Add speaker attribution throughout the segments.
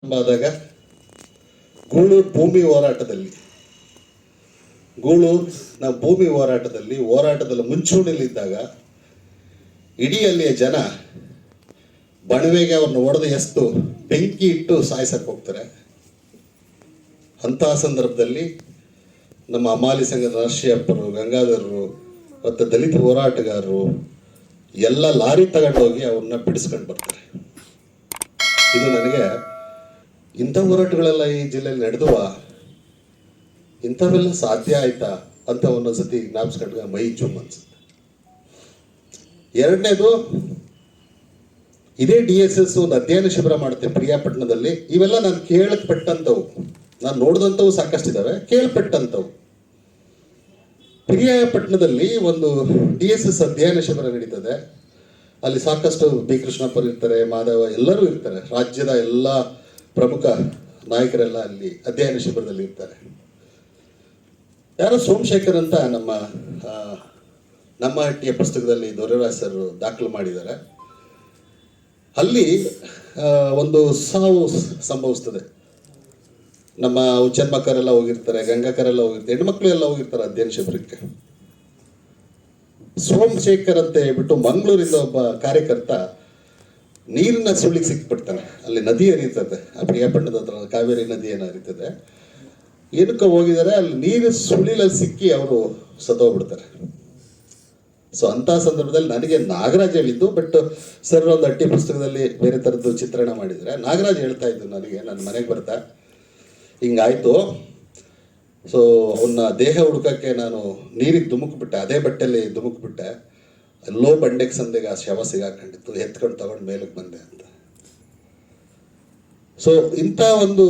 Speaker 1: ಆದಾಗ ಗೂಳೂರು ಭೂಮಿ ಹೋರಾಟದಲ್ಲಿ ನಾವು ಭೂಮಿ ಹೋರಾಟದಲ್ಲಿ ಮುಂಚೂಣಿಯಲ್ಲಿದ್ದಾಗ ಇಡೀ ಅಲ್ಲಿಯ ಜನ ಬಣವೆಗೆ ಅವ್ರನ್ನ ಹೊಡೆದು ಎಸ್ತು ಬೆಂಕಿ ಇಟ್ಟು ಸಾಯಿಸಕ್ಕೆ ಹೋಗ್ತಾರೆ. ಅಂತಹ ಸಂದರ್ಭದಲ್ಲಿ ನಮ್ಮ ಅಮಾಲಿ ಸಂಘದ ರಾಷ್ಟ್ರೀಯಪ್ಪರು, ಗಂಗಾಧರರು ಮತ್ತು ದಲಿತ ಹೋರಾಟಗಾರರು ಎಲ್ಲ ಲಾರಿ ತಗೊಂಡೋಗಿ ಅವ್ರನ್ನ ಬಿಡಿಸ್ಕೊಂಡು ಬರ್ತಾರೆ. ಇದು ನನಗೆ ಇಂಥ ಹೋರಾಟಗಳೆಲ್ಲ ಈ ಜಿಲ್ಲೆಯಲ್ಲಿ ನಡೆದುವ, ಇಂಥವೆಲ್ಲ ಸಾಧ್ಯ ಆಯ್ತಾ ಅಂತ ಒಂದೊಂದ್ಸತಿ ಜ್ಞಾಪಿಸ್ಕೊಂಡ್ರೆ ಮೈ ಜುಮ್ ಅನ್ಸುತ್ತೆ. ಎರಡನೇದು, ಇದೇ DSS ಒಂದು ಅಧ್ಯಯನ ಶಿಬಿರ ಮಾಡುತ್ತೆ ಪ್ರಿಯಾಪಟ್ಟಣದಲ್ಲಿ. ಇವೆಲ್ಲ ನಾನು ಕೇಳಲ್ಪಟ್ಟಂಥವು, ನಾನು ನೋಡಿದಂಥವು ಸಾಕಷ್ಟಿದ್ದಾವೆ, ಕೇಳ್ಪಟ್ಟಂಥವು. ಪ್ರಿಯಾಪಟ್ಟಣದಲ್ಲಿ ಒಂದು DSS ಅಧ್ಯಯನ ಶಿಬಿರ ನಡೀತದೆ. ಅಲ್ಲಿ ಸಾಕಷ್ಟು ಬಿ ಕೃಷ್ಣಪ್ಪರು ಇರ್ತಾರೆ, ಮಾಧವ ಎಲ್ಲರೂ ಇರ್ತಾರೆ, ರಾಜ್ಯದ ಎಲ್ಲ ಪ್ರಮುಖ ನಾಯಕರೆಲ್ಲ ಅಲ್ಲಿ ಅಧ್ಯಯನ ಶಿಬಿರದಲ್ಲಿ ಇರ್ತಾರೆ. ಯಾರೋ ಸೋಮಶೇಖರ್ ಅಂತ ನಮ್ಮ ಹಟ್ಟಿಯ ಪುಸ್ತಕದಲ್ಲಿ ದೊರೆರಾಜ್ ಸರ್ ದಾಖಲು ಮಾಡಿದ್ದಾರೆ. ಅಲ್ಲಿ ಒಂದು ಸಾವು ಸಂಭವಿಸ್ತದೆ. ನಮ್ಮ ಉಚ್ಚನ್ಮಕ್ಕರೆಲ್ಲ ಹೋಗಿರ್ತಾರೆ, ಗಂಗಾಕರೆಲ್ಲ ಹೋಗಿರ್ತಾರೆ, ಹೆಣ್ಮಕ್ಳು ಎಲ್ಲ ಹೋಗಿರ್ತಾರೆ ಅಧ್ಯಯನ ಶಿಬಿರಕ್ಕೆ. ಸೋಮಶೇಖರ್ ಅಂತ ಹೇಳ್ಬಿಟ್ಟು ಮಂಗಳೂರಿಂದ ಒಬ್ಬ ಕಾರ್ಯಕರ್ತ ನೀರಿನ ಸುಳಿಗೆ ಸಿಕ್ಬಿಡ್ತಾನೆ. ಅಲ್ಲಿ ನದಿ ಹರಿಯುತ್ತದೆ, ಆ ಪ್ರಿಯಾಪಟ್ಟಣದ ಹತ್ರ ಕಾವೇರಿ ನದಿ ಏನೋ ಹರಿತದೆ. ಏನಕ್ಕೆ ಹೋಗಿದ್ದಾರೆ, ಅಲ್ಲಿ ನೀರು ಸುಳಿಲಲ್ಲಿ ಸಿಕ್ಕಿ ಅವರು ಸತ್ತೋಗ್ಬಿಡ್ತಾರೆ. ಸೊ ಅಂತಹ ಸಂದರ್ಭದಲ್ಲಿ ನನಗೆ ನಾಗರಾಜ್ ಹೇಳಿದ್ದು, ಬಟ್ ಸರ್ ಒಂದು ಹಟ್ಟಿ ಪುಸ್ತಕದಲ್ಲಿ ಬೇರೆ ಥರದ್ದು ಚಿತ್ರಣ ಮಾಡಿದರೆ ನಾಗರಾಜ್ ಹೇಳ್ತಾ ಇದ್ದು ನನಗೆ, ನನ್ನ ಮನೆಗೆ ಬರ್ತಾ ಹಿಂಗಾಯ್ತು. ಸೊ ಅವನ್ನ ದೇಹ ಹುಡುಕಕ್ಕೆ ನಾನು ನೀರಿಗೆ ಧುಮುಕ್ಬಿಟ್ಟೆ, ಅದೇ ಬಟ್ಟೆಯಲ್ಲಿ ಧುಮುಕ್ಬಿಟ್ಟೆ. ಎಲ್ಲೋ ಬಂಡೆಗೆ ಸಂದೆಗೆ ಆ ಶವ ಸಿಗಾಕೊಂಡಿತ್ತು, ಎತ್ಕೊಂಡು ತಗೊಂಡು ಮೇಲಕ್ಕೆ ಬಂದೆ ಅಂತ. ಸೊ ಇಂಥ ಒಂದು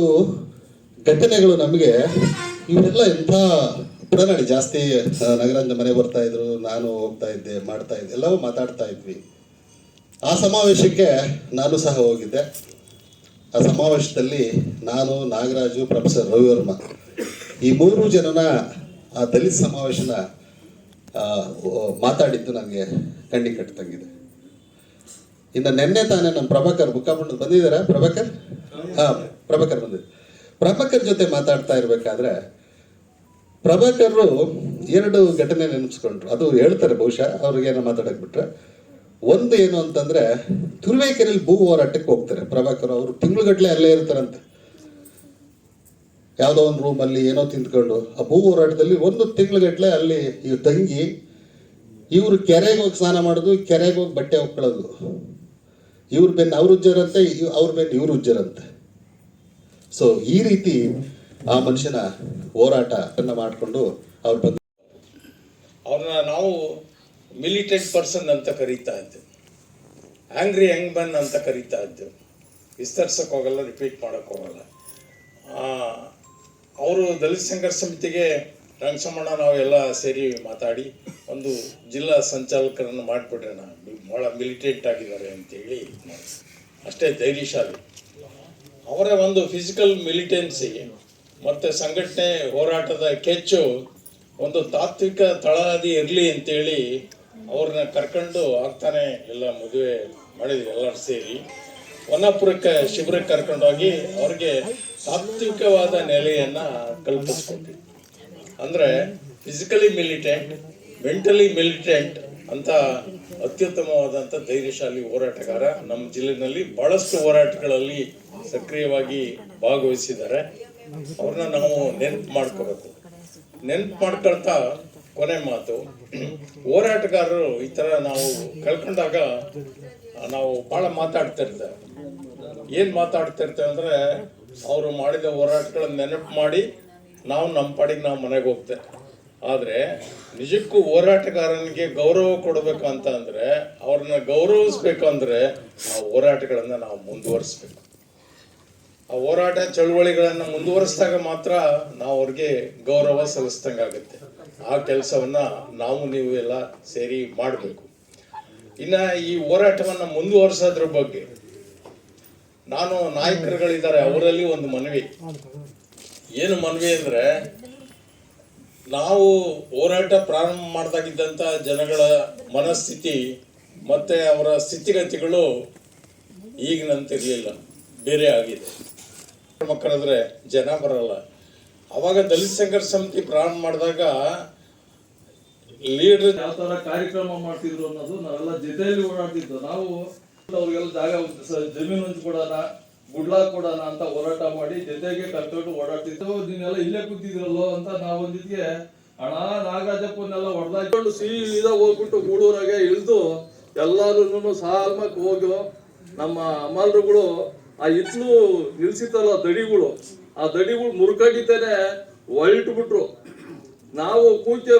Speaker 1: ಘಟನೆಗಳು ನಮಗೆ ಇವೆಲ್ಲ ಎಂಥ ಪುರಾಣಿ ಜಾಸ್ತಿ. ನಗರಂಜ ಮನೆ ಬರ್ತಾ ಇದ್ರು, ನಾನು ಹೋಗ್ತಾ ಇದ್ದೆ, ಮಾಡ್ತಾ ಇದ್ದೆ, ಎಲ್ಲವೂ ಮಾತಾಡ್ತಾ ಇದ್ವಿ. ಆ ಸಮಾವೇಶಕ್ಕೆ ನಾನು ಸಹ ಹೋಗಿದ್ದೆ. ಆ ಸಮಾವೇಶದಲ್ಲಿ ನಾನು, ನಾಗರಾಜು, ಪ್ರೊಫೆಸರ್ ರವಿವರ್ಮ ಈ ಮೂರು ಜನನ ಆ ದಲಿತ ಸಮಾವೇಶನ ಮಾತಾಡಿದ್ದು ನನಗೆ ಕಣ್ಣಿ ಕಟ್ಟಂಗಿದೆ. ಇನ್ನು ನೆನ್ನೆ ತಾನೇ ನಮ್ಮ ಪ್ರಭಾಕರ್ ಮುಖಾಮಂಡ ಬಂದಿದ್ದಾರೆ. ಪ್ರಭಾಕರ್ ಬಂದಿದ್ದೆ. ಪ್ರಭಾಕರ್ ಜೊತೆ ಮಾತಾಡ್ತಾ ಇರಬೇಕಾದ್ರೆ ಪ್ರಭಾಕರ್ರು ಎರಡು ಘಟನೆ ನೆನೆಸ್ಕೊಂಡ್ರು. ಅದು ಹೇಳ್ತಾರೆ, ಬಹುಶಃ ಅವ್ರಿಗೇನೋ ಮಾತಾಡಕ್ ಬಿಟ್ರೆ. ಒಂದು ಏನು ಅಂತಂದ್ರೆ, ತುರುವೇಕೆರೆಯಲ್ಲಿ ಭೂ ಹೋರಾಟಕ್ಕೆ ಹೋಗ್ತಾರೆ ಪ್ರಭಾಕರ್. ಅವರು ತಿಂಗಳುಗಟ್ಟಲೆ ಅಲ್ಲೇ ಇರ್ತಾರಂತೆ, ಯಾವುದೋ ಒಂದು ರೂಮಲ್ಲಿ ಏನೋ ತಿಂದ್ಕೊಂಡು. ಆ ಭೂ ಹೋರಾಟದಲ್ಲಿ ಒಂದು ತಿಂಗಳುಗಟ್ಟಲೆ ಅಲ್ಲಿ ಇವ್ ತಂಗಿ, ಇವ್ರು ಕೆರೆಗೆ ಹೋಗಿ ಸ್ನಾನ ಮಾಡೋದು, ಕೆರೆಗೆ ಹೋಗಿ ಬಟ್ಟೆ ಹೊಕ್ಕೊಳ್ಳೋದು. ಇವ್ರ ಬೆನ್ನು ಅವ್ರು ಉಜ್ಜರಂತೆ, ಅವ್ರ ಬೆನ್ನು ಇವ್ರು ಉಜ್ಜರಂತೆ. ಸೊ ಈ ರೀತಿ ಆ ಮನುಷ್ಯನ ಹೋರಾಟ ಮಾಡಿಕೊಂಡು ಅವ್ರು ಬಂದು
Speaker 2: ಅವ್ರನ್ನ ನಾವು ಮಿಲಿಟೆಂಟ್ ಪರ್ಸನ್ ಅಂತ ಕರೀತಾ ಇದ್ದೇವೆ, ಆಂಗ್ರಿ ಯಂಗ್ ಮ್ಯಾನ್ ಅಂತ ಕರೀತಾ ಇದ್ದೇವೆ. ವಿಸ್ತರಿಸಕ್ಕೆ ಹೋಗಲ್ಲ, ರಿಪೀಟ್ ಮಾಡೋಕ್ಕೆ ಹೋಗಲ್ಲ. ಅವರು ದಲಿತ ಸಂಘರ್ಷ ಸಮಿತಿಗೆ ರಂಗಸಮಣ್ಣ ನಾವೆಲ್ಲ ಸೇರಿ ಮಾತಾಡಿ ಒಂದು ಜಿಲ್ಲಾ ಸಂಚಾಲಕರನ್ನು ಮಾಡಿಬಿಟ್ರೆ ಭಾಳ ಮಿಲಿಟೆಂಟ್ ಆಗಿದ್ದಾರೆ ಅಂತೇಳಿ ಅಷ್ಟೇ ಧೈರ್ಯಶಾಲಿ. ಅವರ ಒಂದು ಫಿಸಿಕಲ್ ಮಿಲಿಟೆನ್ಸಿ ಮತ್ತು ಸಂಘಟನೆ ಹೋರಾಟದ ಕೆಚ್ಚು ಒಂದು ತಾತ್ವಿಕ ತಳಹದಿ ಇರಲಿ ಅಂತೇಳಿ ಅವ್ರನ್ನ ಕರ್ಕೊಂಡು ಆಗ್ತಾನೆ ಎಲ್ಲ ಮದುವೆ ಮಾಡಿದ್ವಿ. ಎಲ್ಲರೂ ಸೇರಿ ವನಪುರಕ್ಕೆ ಶಿಬಿರಕ್ಕೆ ಕರ್ಕೊಂಡೋಗಿ ಅವ್ರಿಗೆ ತಾತ್ವಿಕವಾದ ನೆಲೆಯನ್ನು ಕಲ್ಪಿಸ್ಕೊಟ್ವಿ. ಅಂದರೆ ಫಿಸಿಕಲಿ ಮಿಲಿಟೆಂಟ್, ಮೆಂಟಲಿ ಮಿಲಿಟೆಂಟ್ ಅಂತ ಅತ್ಯುತ್ತಮವಾದಂಥ ಧೈರ್ಯಶಾಲಿ ಹೋರಾಟಗಾರ. ನಮ್ಮ ಜಿಲ್ಲೆಯಲ್ಲಿ ಭಾಳಷ್ಟು ಹೋರಾಟಗಳಲ್ಲಿ ಸಕ್ರಿಯವಾಗಿ ಭಾಗವಹಿಸಿದ್ದಾರೆ. ಅವ್ರನ್ನ ನಾವು ನೆನಪು ಮಾಡ್ಕೋಬೇಕು. ನೆನಪು ಮಾಡ್ಕೊಳ್ತಾ ಕೊನೆ ಮಾತು, ಹೋರಾಟಗಾರರು ಈ ಥರ ನಾವು ಕಳ್ಕೊಂಡಾಗ ನಾವು ಭಾಳ ಮಾತಾಡ್ತಿರ್ತೇವೆ. ಏನು ಮಾತಾಡ್ತಿರ್ತೇವೆ ಅಂದರೆ, ಅವರು ಮಾಡಿದ ಹೋರಾಟಗಳನ್ನ ನೆನಪು ಮಾಡಿ ನಾವು ನಮ್ಮ ಪಾಡಿಗೆ ನಾವು ಮನೆಗೆ ಹೋಗ್ತೇವೆ. ಆದರೆ ನಿಜಕ್ಕೂ ಹೋರಾಟಗಾರನಿಗೆ ಗೌರವ ಕೊಡಬೇಕು ಅಂತ ಅಂದರೆ, ಅವ್ರನ್ನ ಗೌರವಿಸ್ಬೇಕು ಅಂದರೆ ಆ ಹೋರಾಟಗಳನ್ನು ನಾವು ಮುಂದುವರಿಸ್ಬೇಕು. ಆ ಹೋರಾಟ ಚಳುವಳಿಗಳನ್ನು ಮುಂದುವರಿಸಿದಾಗ ಮಾತ್ರ ನಾವು ಅವ್ರಿಗೆ ಗೌರವ ಸಲ್ಲಿಸ್ದಂಗಾಗುತ್ತೆ. ಆ ಕೆಲಸವನ್ನು ನಾವು ನೀವು ಎಲ್ಲ ಸೇರಿ ಮಾಡಬೇಕು. ಇನ್ನು ಈ ಹೋರಾಟವನ್ನು ಮುಂದುವರಿಸೋದ್ರ ಬಗ್ಗೆ ನಾನು, ನಾಯಕರುಗಳಿದ್ದಾರೆ, ಅವರಲ್ಲಿ ಒಂದು ಮನವಿ. ಏನು ಮನವಿ ಅಂದರೆ, ನಾವು ಹೋರಾಟ ಪ್ರಾರಂಭ ಮಾಡ್ದಾಗಿದ್ದಂಥ ಜನಗಳ ಮನಸ್ಥಿತಿ ಮತ್ತು ಅವರ ಸ್ಥಿತಿಗತಿಗಳು ಈಗಿನಂತಿರಲಿಲ್ಲ, ಬೇರೆ ಆಗಿದೆ. ಕರೆದ್ರೆ ಜನ ಬರಲ್ಲ. ಅವಾಗ ದಲಿತ ಸಂಘರ್ಷ ಸಮಿತಿ ಪ್ರಾರಂಭ ಮಾಡಿದಾಗ ಲೀಡರ್
Speaker 3: ಯಾವ ತರ ಕಾರ್ಯಕ್ರಮ ಮಾಡ್ತಿದ್ರು ಅನ್ನೋದು ನಾವೆಲ್ಲ ಜೊತೆಯಲ್ಲಿ ಓಡಾಡ್ತಿದ್ದು. ನಾವು ಅವ್ರಿಗೆಲ್ಲ ಜಾಗ ಜಮೀನು ಹಂಚ್ಕೊಡೋಣ, ಗುಡ್ಲಾ ಕೊಡೋಣ ಅಂತ ಹೋರಾಟ ಮಾಡಿ ಜೊತೆಗೆ ಕರ್ಕೊಂಡು ಓಡಾಡ್ತಿದ್ದು. ನೀವೆಲ್ಲ ಇಲ್ಲೇ ಕೂತಿದ್ರಲ್ಲೋ ಅಂತ ನಾವು ಒಂದಿದ್ಗೆ ಹಣ ನಾಗರಾಜಪ್ಪನೆಲ್ಲ ಹೊಡೆದಾಕೊಂಡು ಸೀದಾ ಹೋಗ್ಬಿಟ್ಟು ಗೂಡೂರಾಗೆ ಇಳಿದು ಎಲ್ಲಾರು ಸಾಲ್ಮಕ್ ಹೋಗಿ ನಮ್ಮ ಅಮಲ್ರುಗಳು ಆ ಇತ್ಲು ನಿಲ್ಸಿತ್ತಲ್ಲ ದಡಿಗಳು, ಆ ದಡಿಗಳು ಮುರ್ಕಡಿತೇನೆ ಹೊಲ್ಟ್ಬಿಟ್ರು. ನಾವು ಕೂಕೆ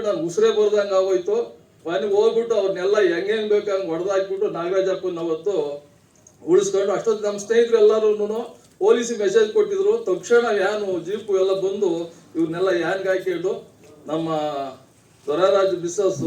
Speaker 3: ನಾನು ಉಸಿರೇ ಬರ್ದಂಗೆ ಆಗೋಯ್ತು. ಮನೆಗೆ ಹೋಗ್ಬಿಟ್ಟು ಅವ್ರನ್ನೆಲ್ಲ ಹೆಂಗ್ ಬೇಕಂಗೆ ಹೊಡೆದಾಕ್ಬಿಟ್ಟು ನಾಗರಾಜಪ್ಪನ ಅವತ್ತು ಉಳಿಸ್ಕೊಂಡು ಅಷ್ಟೊತ್ತು ನಮ್ಮ ಸ್ನೇಹಿತರು ಎಲ್ಲರೂ ಪೊಲೀಸ್ ಮೆಸೇಜ್ ಕೊಟ್ಟಿದ್ರು. ತಕ್ಷಣ ಯಾನು ಜೀಪು ಎಲ್ಲ ಬಂದು ಇವ್ರನ್ನೆಲ್ಲ ಯಾನ್ಗೆ ಹಾಕಿಟ್ಟು ನಮ್ಮ ದೊರೆರಾಜ್ ಬಿಸ್ಸಸ್